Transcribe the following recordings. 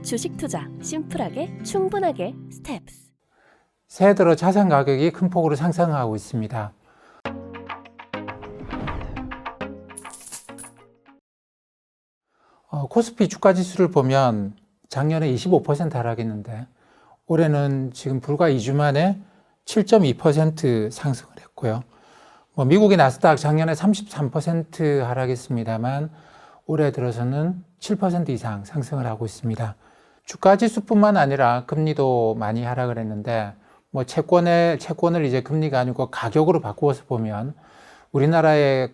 주식 투자 심플하게 충분하게 스텝스. 새해 들어 자산 가격이 큰 폭으로 상승하고 있습니다. 코스피 주가 지수를 보면 작년에 25% 하락했는데 올해는 지금 불과 2주 만에 7.2% 상승을 했고요. 미국의 나스닥 작년에 33% 하락했습니다만 올해 들어서는 7% 이상 상승을 하고 있습니다. 주가 지수뿐만 아니라 금리도 많이 하락을 했는데 채권을 이제 금리가 아니고 가격으로 바꾸어서 보면 우리나라의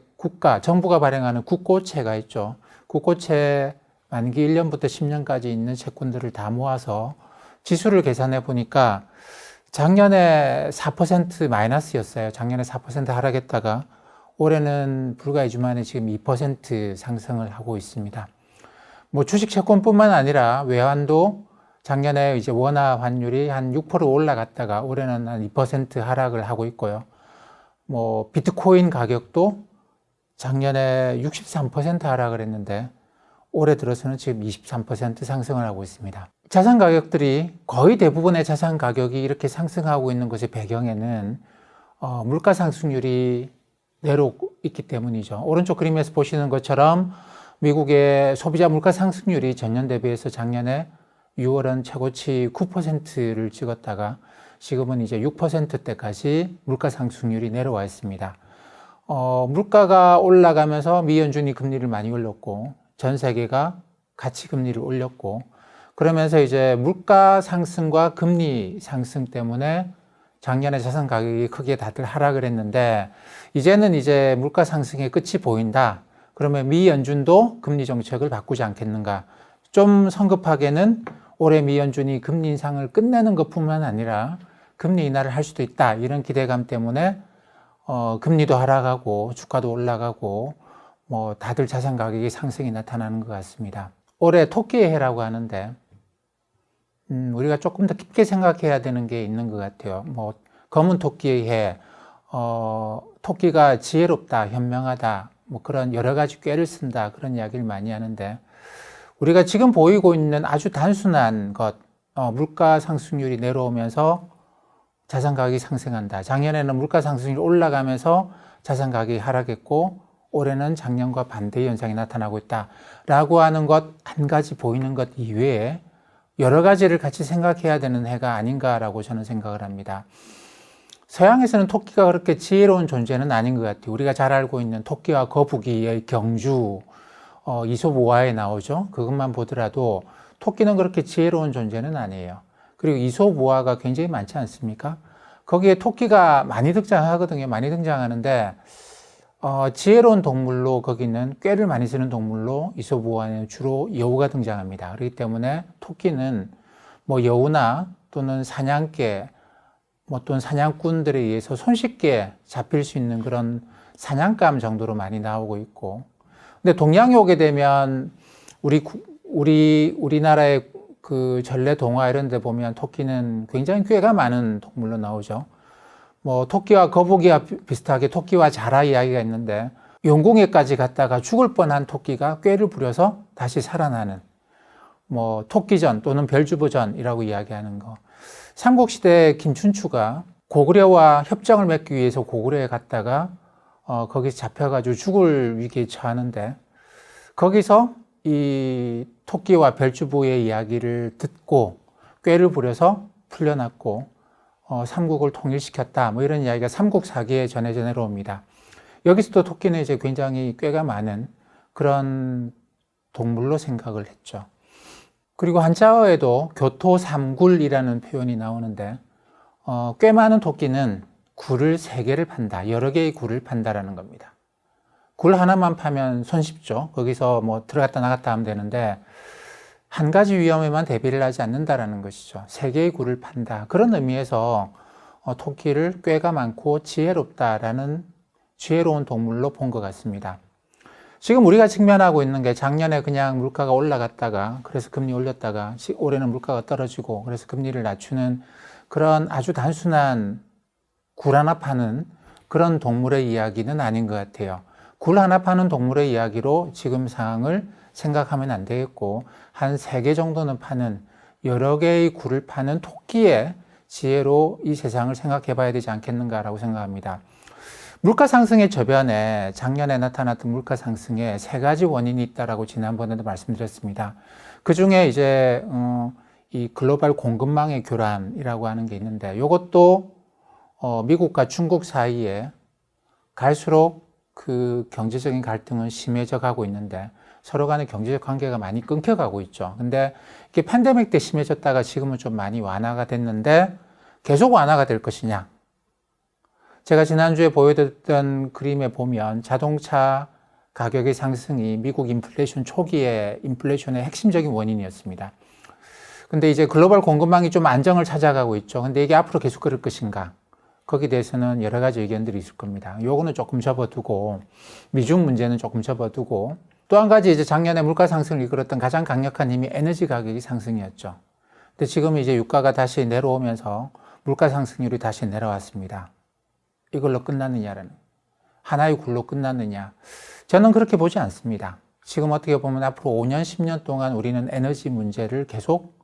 정부가 발행하는 국고채가 있죠. 국고채 만기 1년부터 10년까지 있는 채권들을 다 모아서 지수를 계산해 보니까 작년에 4% 마이너스였어요. 작년에 4% 하락했다가 올해는 불과 2주 만에 지금 2% 상승을 하고 있습니다. 주식 채권뿐만 아니라 외환도 작년에 이제 원화 환율이 한 6% 올라갔다가 올해는 한 2% 하락을 하고 있고요. 비트코인 가격도 작년에 63% 하락을 했는데 올해 들어서는 지금 23% 상승을 하고 있습니다. 자산 가격들이 거의 대부분의 자산 가격이 이렇게 상승하고 있는 것의 배경에는 물가 상승률이 내려오고 있기 때문이죠. 오른쪽 그림에서 보시는 것처럼 미국의 소비자 물가 상승률이 전년 대비해서 작년에 6월은 최고치 9%를 찍었다가 지금은 이제 6%대까지 물가 상승률이 내려와 있습니다. 물가가 올라가면서 미 연준이 금리를 많이 올렸고 전 세계가 같이 금리를 올렸고 그러면서 이제 물가 상승과 금리 상승 때문에 작년에 자산 가격이 크게 다들 하락을 했는데 이제는 이제 물가 상승의 끝이 보인다. 그러면 미 연준도 금리 정책을 바꾸지 않겠는가. 좀 성급하게는 올해 미 연준이 금리 인상을 끝내는 것뿐만 아니라 금리 인하를 할 수도 있다. 이런 기대감 때문에 금리도 하락하고 주가도 올라가고 다들 자산 가격의 상승이 나타나는 것 같습니다. 올해 토끼의 해라고 하는데 우리가 조금 더 깊게 생각해야 되는 게 있는 것 같아요. 검은 토끼의 해, 토끼가 지혜롭다, 현명하다, 그런 여러 가지 꾀를 쓴다 그런 이야기를 많이 하는데 우리가 지금 보이고 있는 아주 단순한 것, 물가 상승률이 내려오면서 자산 가격이 상승한다. 작년에는 물가 상승률이 올라가면서 자산 가격이 하락했고 올해는 작년과 반대 현상이 나타나고 있다라고 하는 것 한 가지 보이는 것 이외에 여러 가지를 같이 생각해야 되는 해가 아닌가라고 저는 생각을 합니다. 서양에서는 토끼가 그렇게 지혜로운 존재는 아닌 것 같아요. 우리가 잘 알고 있는 토끼와 거북이의 경주, 이솝 우화에 나오죠. 그것만 보더라도 토끼는 그렇게 지혜로운 존재는 아니에요. 그리고 이솝 우화가 굉장히 많지 않습니까? 거기에 토끼가 많이 등장하거든요. 많이 등장하는데 지혜로운 동물로 거기는 꾀를 많이 쓰는 동물로 이솝 우화에는 주로 여우가 등장합니다. 그렇기 때문에 토끼는 여우나 또는 사냥개 또는 사냥꾼들에 의해서 손쉽게 잡힐 수 있는 그런 사냥감 정도로 많이 나오고 있고 근데 동양에 오게 되면 우리나라의 그 전래 동화 이런 데 보면 토끼는 굉장히 꾀가 많은 동물로 나오죠. 토끼와 거북이와 비슷하게 토끼와 자라 이야기가 있는데 용궁에까지 갔다가 죽을 뻔한 토끼가 꾀를 부려서 다시 살아나는 토끼전 또는 별주부전이라고 이야기하는 거. 삼국시대 김춘추가 고구려와 협정을 맺기 위해서 고구려에 갔다가 거기서 잡혀가지고 죽을 위기에 처하는데 거기서 이 토끼와 별주부의 이야기를 듣고 꾀를 부려서 풀려났고 삼국을 통일시켰다. 이런 이야기가 삼국사기에 전해져 내려옵니다. 여기서도 토끼는 이제 굉장히 꾀가 많은 그런 동물로 생각을 했죠. 그리고 한자어에도 교토삼굴이라는 표현이 나오는데 꽤 많은 토끼는 굴을 3개를 판다. 여러 개의 굴을 판다라는 겁니다. 굴 하나만 파면 손쉽죠. 거기서 들어갔다 나갔다 하면 되는데 한 가지 위험에만 대비를 하지 않는다라는 것이죠. 3개의 굴을 판다. 그런 의미에서 토끼를 꾀가 많고 지혜롭다라는 지혜로운 동물로 본 것 같습니다. 지금 우리가 직면하고 있는 게 작년에 그냥 물가가 올라갔다가 그래서 금리 올렸다가 올해는 물가가 떨어지고 그래서 금리를 낮추는 그런 아주 단순한 굴 하나 파는 그런 동물의 이야기는 아닌 것 같아요. 굴 하나 파는 동물의 이야기로 지금 상황을 생각하면 안 되겠고, 한 3개 정도는 파는, 여러 개의 굴을 파는 토끼의 지혜로 이 세상을 생각해 봐야 되지 않겠는가라고 생각합니다. 물가 상승의 저변에 작년에 나타났던 물가 상승에 3가지 원인이 있다라고 지난번에도 말씀드렸습니다. 그 중에 이제 이 글로벌 공급망의 교란이라고 하는 게 있는데, 이것도 미국과 중국 사이에 갈수록 그 경제적인 갈등은 심해져 가고 있는데, 서로 간의 경제적 관계가 많이 끊겨가고 있죠. 근데 이게 팬데믹 때 심해졌다가 지금은 좀 많이 완화가 됐는데 계속 완화가 될 것이냐? 제가 지난주에 보여드렸던 그림에 보면 자동차 가격의 상승이 미국 인플레이션 초기에 인플레이션의 핵심적인 원인이었습니다. 근데 이제 글로벌 공급망이 좀 안정을 찾아가고 있죠. 근데 이게 앞으로 계속 그럴 것인가? 거기에 대해서는 여러 가지 의견들이 있을 겁니다. 요거는 조금 접어두고, 미중 문제는 조금 접어두고, 또 한 가지 이제 작년에 물가 상승을 이끌었던 가장 강력한 힘이 에너지 가격의 상승이었죠. 근데 지금 이제 유가가 다시 내려오면서 물가 상승률이 다시 내려왔습니다. 이걸로 끝났느냐라는, 하나의 굴로 끝났느냐. 저는 그렇게 보지 않습니다. 지금 어떻게 보면 앞으로 5년, 10년 동안 우리는 에너지 문제를 계속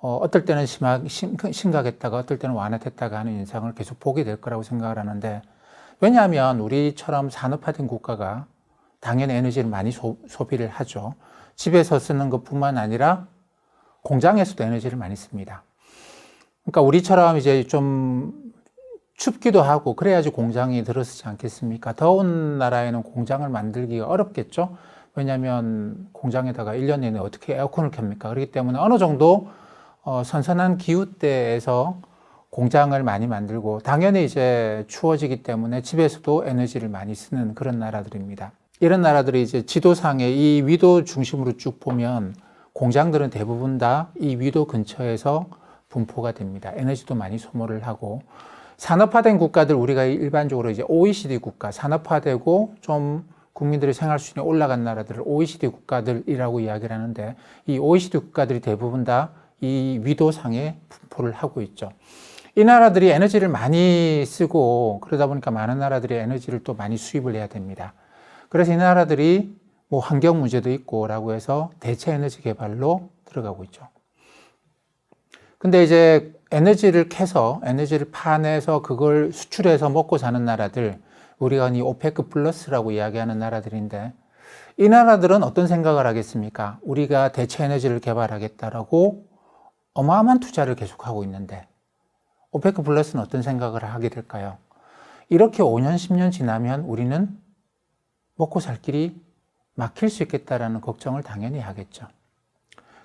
어떨 때는 심각했다가 어떨 때는 완화됐다가 하는 현상을 계속 보게 될 거라고 생각을 하는데, 왜냐하면 우리처럼 산업화된 국가가 당연히 에너지를 많이 소비를 하죠. 집에서 쓰는 것뿐만 아니라 공장에서도 에너지를 많이 씁니다. 그러니까 우리처럼 이제 좀 춥기도 하고 그래야지 공장이 들어서지 않겠습니까? 더운 나라에는 공장을 만들기가 어렵겠죠? 왜냐하면 공장에다가 1년 내내 어떻게 에어컨을 켭니까? 그렇기 때문에 어느 정도 선선한 기후대에서 공장을 많이 만들고, 당연히 이제 추워지기 때문에 집에서도 에너지를 많이 쓰는 그런 나라들입니다. 이런 나라들이 이제 지도상에 이 위도 중심으로 쭉 보면 공장들은 대부분 다 이 위도 근처에서 분포가 됩니다. 에너지도 많이 소모를 하고, 산업화된 국가들, 우리가 일반적으로 이제 OECD 국가, 산업화되고 좀 국민들의 생활 수준이 올라간 나라들을 OECD 국가들이라고 이야기를 하는데, 이 OECD 국가들이 대부분 다 이 위도상에 분포를 하고 있죠. 이 나라들이 에너지를 많이 쓰고 그러다 보니까 많은 나라들이 에너지를 또 많이 수입을 해야 됩니다. 그래서 이 나라들이 뭐 환경 문제도 있고 라고 해서 대체 에너지 개발로 들어가고 있죠. 근데 이제 에너지를 캐서, 에너지를 파내서 그걸 수출해서 먹고 사는 나라들, 우리가 이 오페크 플러스라고 이야기하는 나라들인데, 이 나라들은 어떤 생각을 하겠습니까? 우리가 대체 에너지를 개발하겠다라고 어마어마한 투자를 계속하고 있는데, 오페크 플러스는 어떤 생각을 하게 될까요? 이렇게 5년, 10년 지나면 우리는 먹고 살 길이 막힐 수 있겠다라는 걱정을 당연히 하겠죠.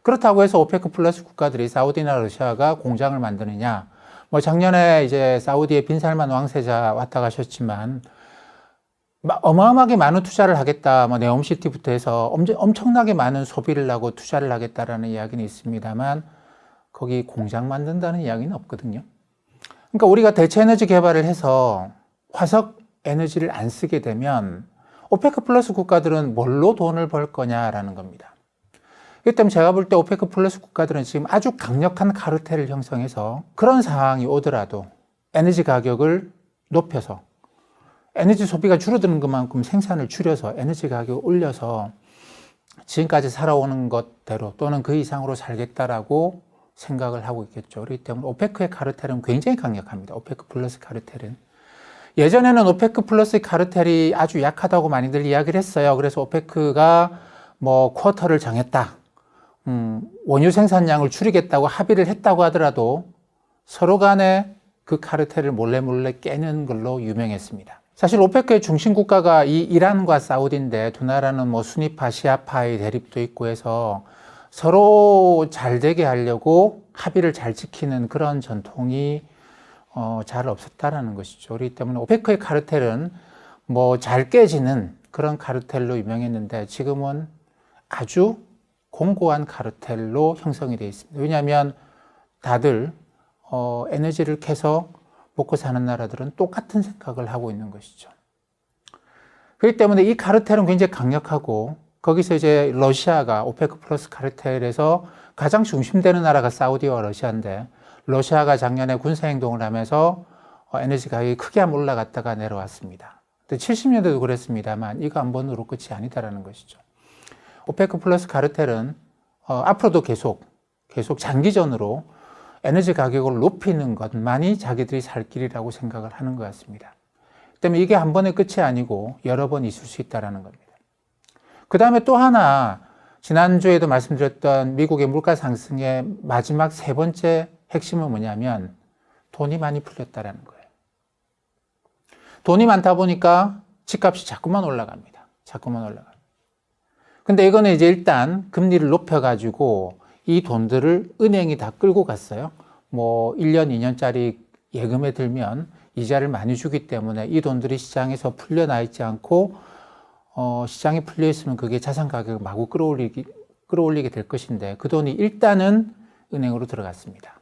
그렇다고 해서 오페크 플러스 국가들이 사우디나 러시아가 공장을 만드느냐, 뭐 작년에 이제 사우디의 빈살만 왕세자 왔다 가셨지만 어마어마하게 많은 투자를 하겠다, 뭐 네옴시티부터 해서 엄청나게 많은 소비를 하고 투자를 하겠다라는 이야기는 있습니다만, 거기 공장 만든다는 이야기는 없거든요. 그러니까 우리가 대체 에너지 개발을 해서 화석 에너지를 안 쓰게 되면 오페크 플러스 국가들은 뭘로 돈을 벌 거냐라는 겁니다. 그렇기 때문에 제가 볼 때 오페크 플러스 국가들은 지금 아주 강력한 카르텔을 형성해서 그런 상황이 오더라도 에너지 가격을 높여서, 에너지 소비가 줄어드는 것만큼 생산을 줄여서 에너지 가격을 올려서 지금까지 살아오는 것대로 또는 그 이상으로 살겠다라고 생각을 하고 있겠죠. 그렇기 때문에 오페크의 카르텔은 굉장히 강력합니다. 오페크 플러스 카르텔은. 예전에는 오페크 플러스 카르텔이 아주 약하다고 많이들 이야기를 했어요. 그래서 오페크가 뭐 쿼터를 정했다, 원유 생산량을 줄이겠다고 합의를 했다고 하더라도 서로 간에 그 카르텔을 몰래 깨는 걸로 유명했습니다. 사실 오페크의 중심 국가가 이 이란과 사우디인데, 두 나라는 뭐 수니파, 시아파의 대립도 있고 해서 서로 잘 되게 하려고 합의를 잘 지키는 그런 전통이 잘 없었다라는 것이죠. 그렇기 때문에 오페크의 카르텔은 뭐 잘 깨지는 그런 카르텔로 유명했는데, 지금은 아주 공고한 카르텔로 형성이 되어 있습니다. 왜냐하면 다들 에너지를 캐서 먹고 사는 나라들은 똑같은 생각을 하고 있는 것이죠. 그렇기 때문에 이 카르텔은 굉장히 강력하고, 거기서 이제 러시아가 오페크 플러스 카르텔에서 가장 중심되는 나라가 사우디와 러시아인데, 러시아가 작년에 군사행동을 하면서 에너지 가격이 크게 한번 올라갔다가 내려왔습니다. 근데 70년대도 그랬습니다만 이거 한 번으로 끝이 아니다라는 것이죠. 오페크 플러스 카르텔은 앞으로도 계속 장기전으로 에너지 가격을 높이는 것만이 자기들이 살 길이라고 생각을 하는 것 같습니다. 때문에 이게 한 번의 끝이 아니고 여러 번 있을 수 있다는 겁니다. 그 다음에 또 하나, 지난주에도 말씀드렸던 미국의 물가 상승의 마지막 세 번째 핵심은 뭐냐면 돈이 많이 풀렸다는 거예요. 돈이 많다 보니까 집값이 자꾸만 올라갑니다. 근데 이거는 이제 일단 금리를 높여가지고 이 돈들을 은행이 다 끌고 갔어요. 뭐 1년, 2년짜리 예금에 들면 이자를 많이 주기 때문에 이 돈들이 시장에서 풀려나 있지 않고 시장에 풀려 있으면 그게 자산 가격을 마구 끌어올리게 될 것인데 그 돈이 일단은 은행으로 들어갔습니다.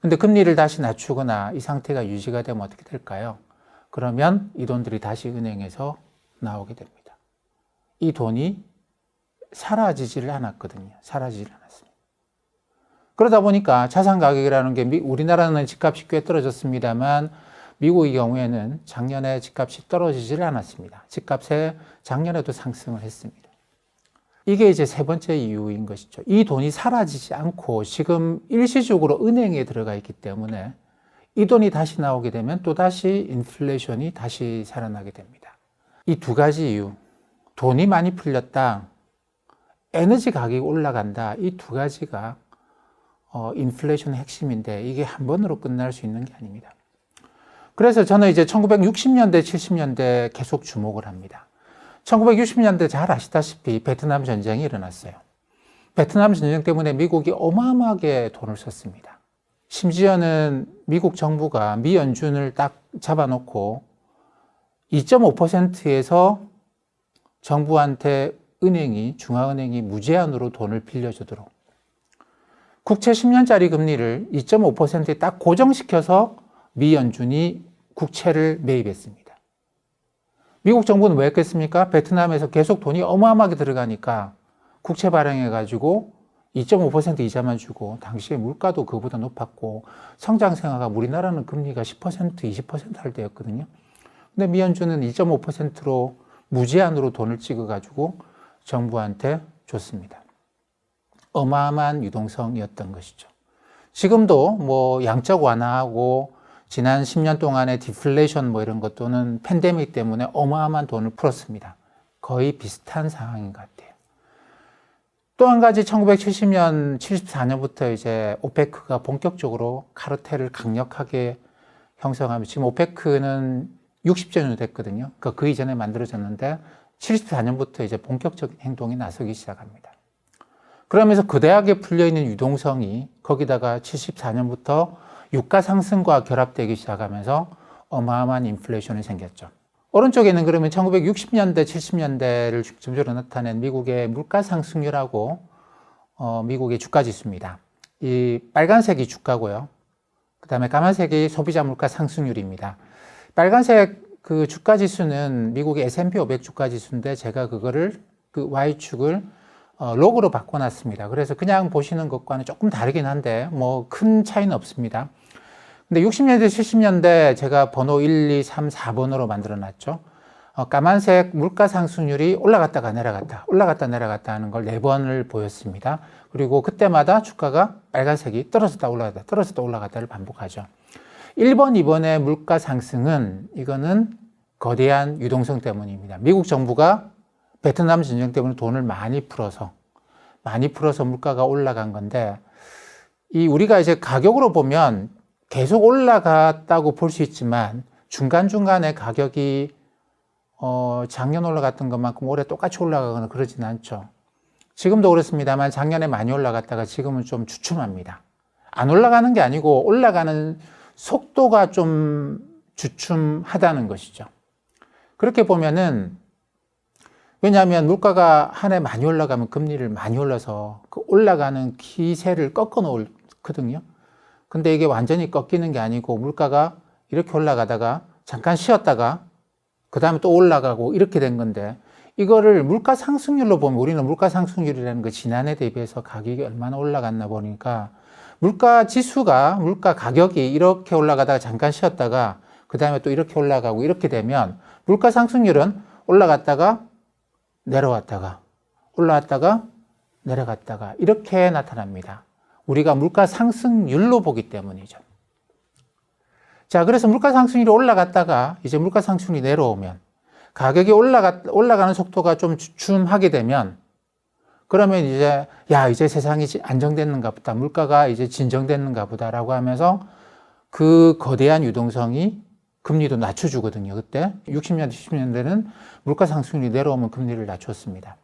근데 금리를 다시 낮추거나 이 상태가 유지가 되면 어떻게 될까요? 그러면 이 돈들이 다시 은행에서 나오게 됩니다. 이 돈이 사라지지를 않았거든요. 그러다 보니까 자산 가격이라는 게 우리나라는 집값이 꽤 떨어졌습니다만 미국의 경우에는 작년에 집값이 떨어지질 않았습니다. 집값에 작년에도 상승을 했습니다. 이게 이제 세 번째 이유인 것이죠. 이 돈이 사라지지 않고 지금 일시적으로 은행에 들어가 있기 때문에 이 돈이 다시 나오게 되면 또다시 인플레이션이 다시 살아나게 됩니다. 이 두 가지 이유, 돈이 많이 풀렸다, 에너지 가격이 올라간다, 이 두 가지가 인플레이션의 핵심인데 이게 한 번으로 끝날 수 있는 게 아닙니다. 그래서 저는 이제 1960년대, 70년대 계속 주목을 합니다. 1960년대 잘 아시다시피 베트남 전쟁이 일어났어요. 베트남 전쟁 때문에 미국이 어마어마하게 돈을 썼습니다. 심지어는 미국 정부가 미 연준을 딱 잡아놓고 2.5%에서 정부한테 중앙은행이 무제한으로 돈을 빌려주도록 국채 10년짜리 금리를 2.5%에 딱 고정시켜서 미 연준이 국채를 매입했습니다. 미국 정부는 왜 했겠습니까? 베트남에서 계속 돈이 어마어마하게 들어가니까 국채 발행해가지고 2.5% 이자만 주고 당시에 물가도 그보다 높았고 성장생활가 우리나라는 금리가 10%, 20% 할 때였거든요. 근데 미 연준은 2.5%로 무제한으로 돈을 찍어가지고 정부한테 줬습니다. 어마어마한 유동성이었던 것이죠. 지금도 뭐 양적 완화하고 지난 10년 동안의 디플레이션 뭐 이런 것 또는 팬데믹 때문에 어마어마한 돈을 풀었습니다. 거의 비슷한 상황인 것 같아요. 또 한 가지 1970년, 74년부터 이제 오페크가 본격적으로 카르텔을 강력하게 형성하며 지금 오페크는 60전이 됐거든요. 그러니까 그 이전에 만들어졌는데 74년부터 이제 본격적인 행동이 나서기 시작합니다. 그러면서 거대하게 풀려있는 유동성이 거기다가 74년부터 유가 상승과 결합되기 시작하면서 어마어마한 인플레이션이 생겼죠. 오른쪽에는 그러면 1960년대, 70년대를 중점적으로 나타낸 미국의 물가 상승률하고 미국의 주가 지수입니다. 이 빨간색이 주가고요. 그 다음에 까만색이 소비자 물가 상승률입니다. 빨간색 그 주가 지수는 미국의 S&P 500 주가 지수인데 제가 그거를 그 Y축을 로그로 바꿔놨습니다. 그래서 그냥 보시는 것과는 조금 다르긴 한데 뭐 큰 차이는 없습니다. 근데 60년대, 70년대 제가 번호 1, 2, 3, 4번으로 만들어놨죠. 까만색 물가 상승률이 올라갔다가 내려갔다 하는 걸 4번을 보였습니다. 그리고 그때마다 주가가 빨간색이 떨어졌다 올라갔다를 반복하죠. 1번, 2번의 물가 상승은 이거는 거대한 유동성 때문입니다. 미국 정부가 베트남 전쟁 때문에 돈을 많이 풀어서 물가가 올라간 건데 우리가 이제 가격으로 보면 계속 올라갔다고 볼 수 있지만 중간중간에 가격이 작년 올라갔던 것만큼 올해 똑같이 올라가거나 그러지는 않죠. 지금도 그렇습니다만 작년에 많이 올라갔다가 지금은 좀 주춤합니다. 안 올라가는 게 아니고 올라가는 속도가 좀 주춤하다는 것이죠. 그렇게 보면은 왜냐하면 물가가 한 해 많이 올라가면 금리를 많이 올려서 그 올라가는 기세를 꺾어 놓거든요. 근데 이게 완전히 꺾이는 게 아니고 물가가 이렇게 올라가다가 잠깐 쉬었다가 그 다음에 또 올라가고 이렇게 된 건데 이거를 물가 상승률로 보면 우리는 물가 상승률이라는 거 지난해 대비해서 가격이 얼마나 올라갔나 보니까 물가 지수가 물가 가격이 이렇게 올라가다가 잠깐 쉬었다가 그 다음에 또 이렇게 올라가고 이렇게 되면 물가 상승률은 올라갔다가 내려왔다가 올라왔다가 내려갔다가 이렇게 나타납니다. 우리가 물가 상승률로 보기 때문이죠. 자, 그래서 물가 상승률이 올라갔다가 이제 물가 상승률이 내려오면 가격이 올라가는 속도가 좀 주춤하게 되면 그러면 이제 이제 세상이 안정됐는가 보다. 물가가 이제 진정됐는가 보다라고 하면서 그 거대한 유동성이 금리도 낮춰주거든요. 그때 60년대, 70년대는 물가 상승률이 내려오면 금리를 낮췄습니다.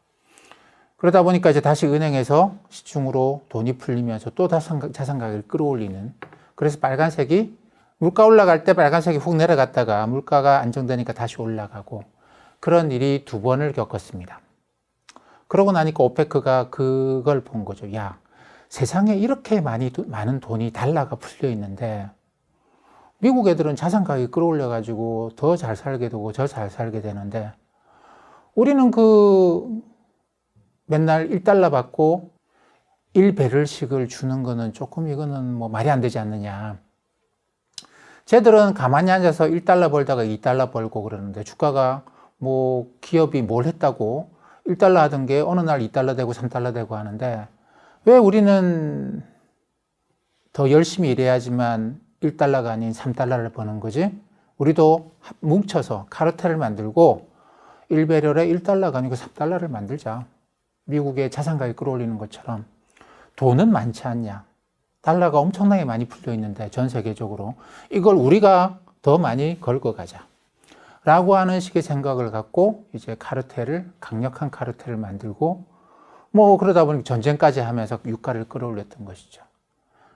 그러다 보니까 이제 다시 은행에서 시중으로 돈이 풀리면서 또 자산 가격을 끌어올리는, 그래서 빨간색이 물가 올라갈 때 빨간색이 훅 내려갔다가 물가가 안정되니까 다시 올라가고 그런 일이 2번을 겪었습니다. 그러고 나니까 오페크가 그걸 본 거죠. 세상에 이렇게 많은 돈이 달러가 풀려 있는데 미국 애들은 자산 가격이 끌어올려가지고 더 잘 살게 되고 더 잘 살게 되는데 우리는 맨날 1달러 받고 1배럴씩을 주는 거는 조금 이거는 뭐 말이 안 되지 않느냐. 쟤들은 가만히 앉아서 1달러 벌다가 2달러 벌고 그러는데 주가가 뭐 기업이 뭘 했다고 1달러 하던 게 어느 날 2달러 되고 3달러 되고 하는데 왜 우리는 더 열심히 일해야지만 1달러가 아닌 3달러를 버는 거지? 우리도 뭉쳐서 카르텔을 만들고 1배럴에 1달러가 아니고 3달러를 만들자. 미국의 자산 가격 끌어올리는 것처럼. 돈은 많지 않냐? 달러가 엄청나게 많이 풀려 있는데 전 세계적으로 이걸 우리가 더 많이 걸고 가자 라고 하는 식의 생각을 갖고 이제 강력한 카르텔을 만들고 뭐 그러다 보니 전쟁까지 하면서 유가를 끌어올렸던 것이죠.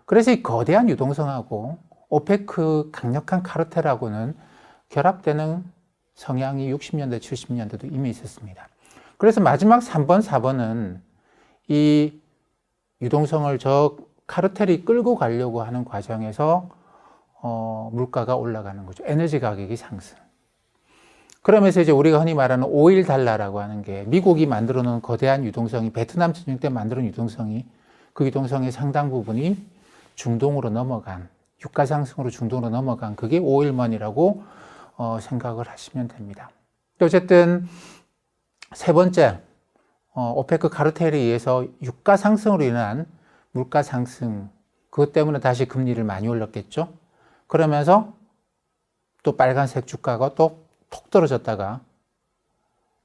그래서 이 거대한 유동성하고 오페크 강력한 카르텔하고는 결합되는 성향이 60년대, 70년대도 이미 있었습니다. 그래서 마지막 3번, 4번은 이 유동성을 카르텔이 끌고 가려고 하는 과정에서 물가가 올라가는 거죠. 에너지 가격이 상승. 그러면서 이제 우리가 흔히 말하는 오일 달러라고 하는 게 미국이 만들어 놓은 거대한 유동성이 베트남 전쟁 때 만든 유동성이 그 유동성의 상당 부분이 중동으로 넘어간 유가 상승으로 중동으로 넘어간 그게 오일머니라고 생각을 하시면 됩니다. 어쨌든 세 번째 오페크 카르텔에 의해서 유가 상승으로 인한 물가 상승 그것 때문에 다시 금리를 많이 올렸겠죠. 그러면서 또 빨간색 주가가 또 톡 떨어졌다가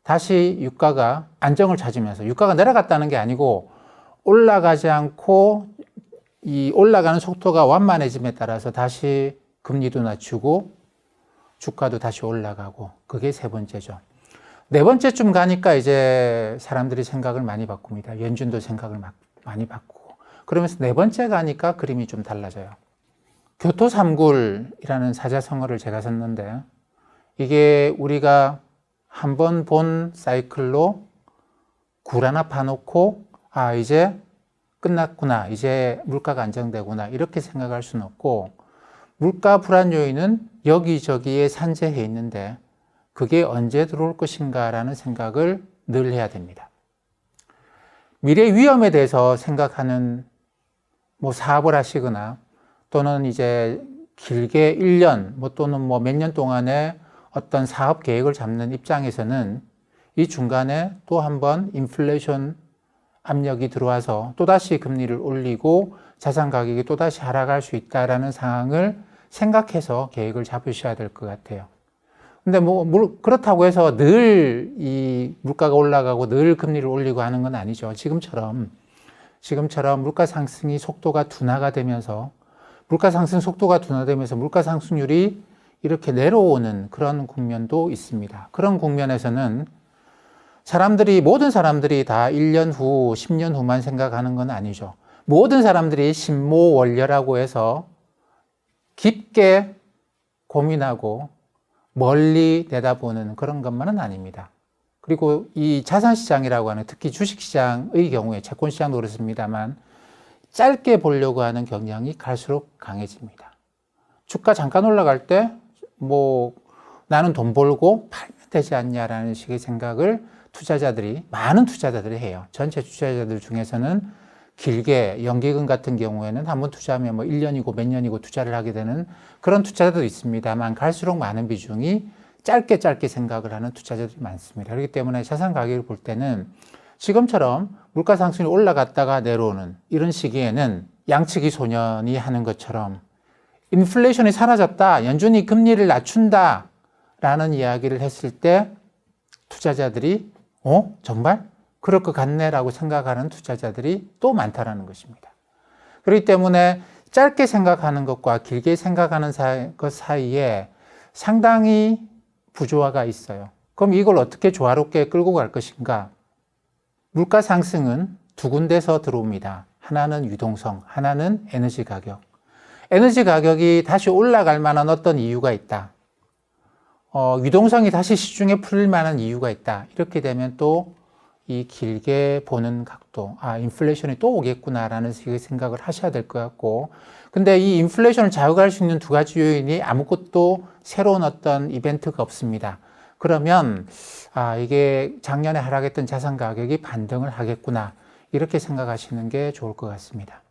다시 유가가 안정을 찾으면서 유가가 내려갔다는 게 아니고 올라가지 않고 이 올라가는 속도가 완만해짐에 따라서 다시 금리도 낮추고 주가도 다시 올라가고 그게 세 번째죠. 네 번째쯤 가니까 이제 사람들이 생각을 많이 바꿉니다. 연준도 생각을 많이 바꾸고 그러면서 네 번째 가니까 그림이 좀 달라져요. 교토 3굴이라는 사자성어를 제가 썼는데 이게 우리가 한번 본 사이클로 굴 하나 파놓고 이제 끝났구나, 이제 물가가 안정되구나 이렇게 생각할 수는 없고 물가 불안 요인은 여기저기에 산재해 있는데 그게 언제 들어올 것인가라는 생각을 늘 해야 됩니다. 미래 위험에 대해서 생각하는 사업을 하시거나 또는 이제 길게 1년 또는 몇 년 동안의 어떤 사업 계획을 잡는 입장에서는 이 중간에 또 한 번 인플레이션 압력이 들어와서 또다시 금리를 올리고 자산 가격이 또다시 하락할 수 있다라는 상황을 생각해서 계획을 잡으셔야 될 것 같아요. 근데 그렇다고 해서 늘 이 물가가 올라가고 늘 금리를 올리고 하는 건 아니죠. 지금처럼 물가 상승이 속도가 둔화가 되면서 물가 상승 속도가 둔화되면서 물가 상승률이 이렇게 내려오는 그런 국면도 있습니다. 그런 국면에서는 모든 사람들이 다 1년 후, 10년 후만 생각하는 건 아니죠. 모든 사람들이 신모원려라고 해서 깊게 고민하고 멀리 내다보는 그런 것만은 아닙니다. 그리고 이 자산시장이라고 하는 특히 주식시장의 경우에 채권시장도 그렇습니다만 짧게 보려고 하는 경향이 갈수록 강해집니다. 주가 잠깐 올라갈 때 나는 돈 벌고 팔면 되지 않냐라는 식의 생각을 많은 투자자들이 해요. 전체 투자자들 중에서는 길게 연기금 같은 경우에는 한번 투자하면 1년이고 몇 년이고 투자를 하게 되는 그런 투자자도 있습니다만 갈수록 많은 비중이 짧게 생각을 하는 투자자들이 많습니다. 그렇기 때문에 자산 가격을 볼 때는 지금처럼 물가 상승이 올라갔다가 내려오는 이런 시기에는 양측이 소년이 하는 것처럼 인플레이션이 사라졌다, 연준이 금리를 낮춘다 라는 이야기를 했을 때 투자자들이 정말? 그럴 것 같네 라고 생각하는 투자자들이 또 많다라는 것입니다. 그렇기 때문에 짧게 생각하는 것과 길게 생각하는 것 사이에 상당히 부조화가 있어요. 그럼 이걸 어떻게 조화롭게 끌고 갈 것인가? 물가 상승은 두 군데서 들어옵니다. 하나는 유동성, 하나는 에너지 가격. 에너지 가격이 다시 올라갈 만한 어떤 이유가 있다. 유동성이 다시 시중에 풀릴 만한 이유가 있다. 이렇게 되면 또 이 길게 보는 각도, 인플레이션이 또 오겠구나라는 생각을 하셔야 될 것 같고, 근데 이 인플레이션을 자극할 수 있는 두 가지 요인이 아무것도 새로운 어떤 이벤트가 없습니다. 그러면 이게 작년에 하락했던 자산 가격이 반등을 하겠구나, 이렇게 생각하시는 게 좋을 것 같습니다.